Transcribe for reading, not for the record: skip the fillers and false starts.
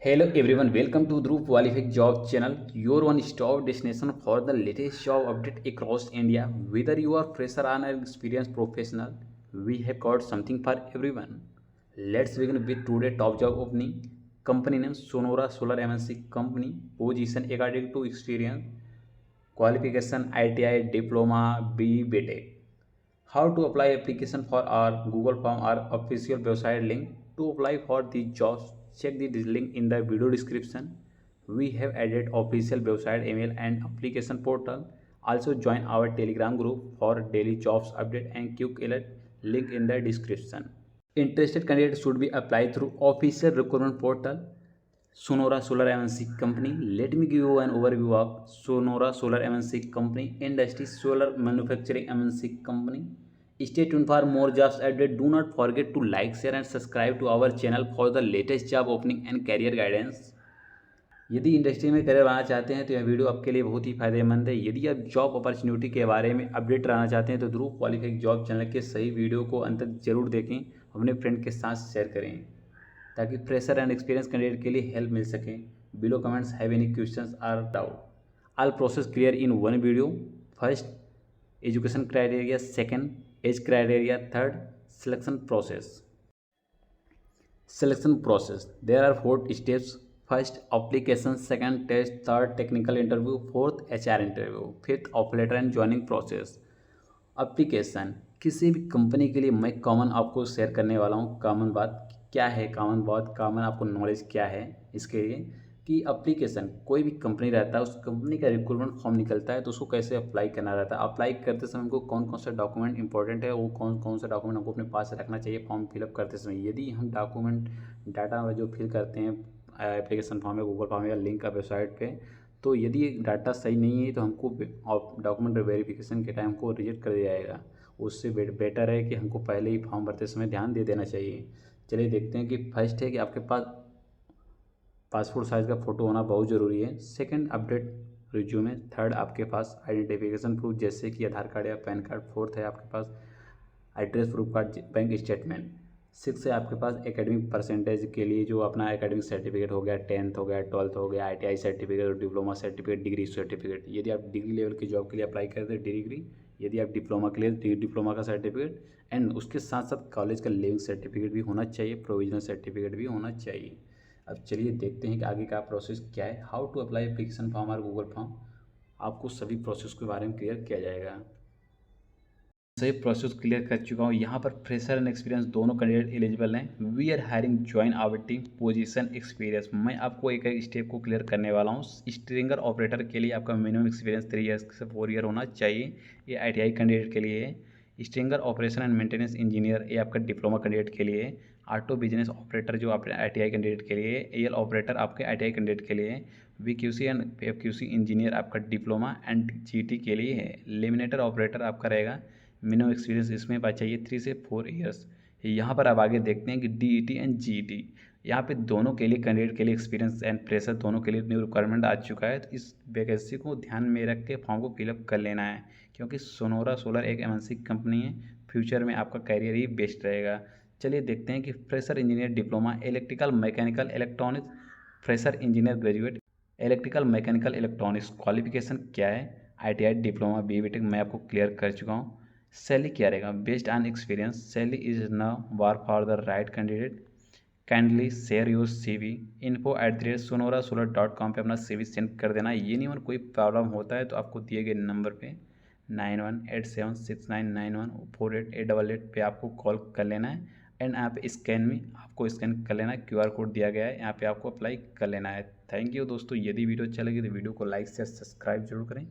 Hello everyone, welcome to Dhruv Qualified Job Channel, your one-stop destination for the latest job update across India. Whether you are fresher or an experienced professional, we have got something for everyone. Let's begin with today's top job opening. Company name Sonora Solar MNC Company. Position according to experience. Qualification ITI Diploma BE BTech. How to apply application for our Google form or official website link. To apply for these jobs, check the link in the video description. We have added official website, email and application portal. Also join our Telegram group for daily jobs update and quick alert, link in the description. Interested candidates should be applied through official recruitment portal Sonora Solar MNC Company. Let me give you an overview of Sonora Solar MNC Company. Industry Solar Manufacturing MNC Company. Stay tuned for more jobs update. Do not forget to like, share and subscribe to our channel for the latest job opening and career guidance. यदि industry में career बनाना चाहते हैं तो यह video आपके लिए बहुत ही फायदेमंद है। यदि आप जॉब अपॉर्चुनिटी के बारे में अपडेट रहना चाहते हैं तो ध्रुव क्वालिफाइड जॉब चैनल के सही वीडियो को अंत तक जरूर देखें, अपने फ्रेंड के साथ शेयर करें ताकि फ्रेशर एंड एक्सपीरियंस कैंडिडेट के लिए हेल्प मिल सके। Below comments have any questions or doubt, all process clear in one video. First, education criteria. Second, age criteria. Third, selection process. Selection process. There are 4 steps. First, application. Second, test. Third, technical interview. Fourth, HR interview. Fifth, offer letter and joining process. Application किसी भी company के लिए मैं common आपको share करने वाला हूँ। Common बात क्या है, कॉमन बात, कॉमन आपको नॉलेज क्या है इसके लिए कि एप्लीकेशन कोई भी कंपनी रहता है, उस कंपनी का रिक्रूटमेंट फॉर्म निकलता है तो उसको कैसे अप्लाई करना रहता है। अप्लाई करते समय हमको कौन कौन सा डॉक्यूमेंट इंपॉर्टेंट है, वो कौन कौन सा डॉक्यूमेंट हमको अपने पास रखना चाहिए फॉर्म फिलअप करते समय। यदि हम डॉक्यूमेंट डाटा जो फिल करते हैं एप्लीकेशन फॉर्म या गूगल फॉर्म या लिंक का वेबसाइट पे, तो यदि डाटा सही नहीं है तो हमको डॉक्यूमेंट वेरिफिकेशन के टाइम को रिजेक्ट कर दिया जाएगा। उससे बेटर है कि हमको पहले ही फॉर्म भरते समय ध्यान दे देना चाहिए। चलिए देखते हैं कि फर्स्ट है कि आपके पास पासपोर्ट साइज़ का फ़ोटो होना बहुत ज़रूरी है। Second, update resume. थर्ड, आपके पास आइडेंटिफिकेशन प्रूफ जैसे कि आधार कार्ड या पैन कार्ड। फोर्थ है आपके पास address proof card, bank statement. Six है आपके पास एकेडमिक परसेंटेज के लिए जो अपना एकेडमिक सर्टिफिकेट हो गया, 10th हो गया, 12th हो गया, ITI सर्टिफिकेट और डिप्लोमा सर्टिफिकेट, डिग्री सर्टिफिकेट। यदि आप डिग्री लेवल की जॉब के लिए अप्लाई करते हैं डिग्री, यदि आप डिप्लोमा के लिए डिप्लोमा का सर्टिफिकेट, एंड उसके साथ साथ कॉलेज का लिविंग सर्टिफिकेट भी होना चाहिए, प्रोविजनल सर्टिफिकेट भी होना चाहिए। अब चलिए देखते हैं कि आगे का प्रोसेस क्या है। How to apply application form और गूगल फॉर्म, आपको सभी प्रोसेस के बारे में क्लियर किया जाएगा। सही प्रोसेस क्लियर कर चुका हूँ। यहाँ पर फ्रेशर एंड एक्सपीरियंस दोनों कैंडिडेट एलिजिबल हैं। We are hiring join our team. Position experience, मैं आपको एक एक स्टेप को क्लियर करने वाला हूँ। स्ट्रिंगर ऑपरेटर के लिए आपका मिनिमम एक्सपीरियंस 3 ईयर्स से 4 ईयर होना चाहिए, ये ITI कैंडिडेट के लिए है। Stringer operation and maintenance engineer, ये आपका डिप्लोमा कैंडिडेट के लिए है। ऑटो बिजनेस ऑपरेटर जो आपके ITI कैंडिडेट के लिए है। AL ऑपरेटर आपके ITI कैंडिडेट के लिए है। VQC एंड FQC इंजीनियर आपका डिप्लोमा एंड GT के लिए है। लेमिनेटर ऑपरेटर आपका रहेगा, मिनिमम एक्सपीरियंस इसमें पास चाहिए 3 से 4 ईयर्स। यहाँ पर अब आगे देखते हैं कि DET एंड GET, यहाँ पे दोनों के लिए कैंडिडेट के लिए एक्सपीरियंस एंड प्रेशर दोनों के लिए न्यू रिक्वायरमेंट आ चुका है। तो इस वैकेंसी को ध्यान में रख के फॉर्म को फिलअप कर लेना है, क्योंकि सोनोरा सोलर एक MNC कंपनी है। फ्यूचर में आपका करियर ही बेस्ट रहेगा। चलिए देखते हैं कि fresher engineer diploma electrical mechanical electronics, fresher engineer graduate electrical mechanical electronics qualification क्या है। ITI डिप्लोमा BE BTech मैं आपको क्लियर कर चुका हूँ। सैलरी क्या रहेगा, based on experience salary is now war for the right candidate. Kindly share your CV। info@sonorasolar.com पे अपना CV सेंड कर देना। ये नहीं, कोई प्रॉब्लम होता है तो आपको दिए गए नंबर पे 918769148888 पे आपको कॉल कर लेना है। एंड यहाँ पे स्कैन में आपको स्कैन कर लेना है, QR कोड दिया गया है, यहाँ पे आपको अप्लाई कर लेना है। थैंक यू दोस्तों, यदि वीडियो अच्छा लगे तो वीडियो को लाइक शेयर सब्सक्राइब जरूर करें।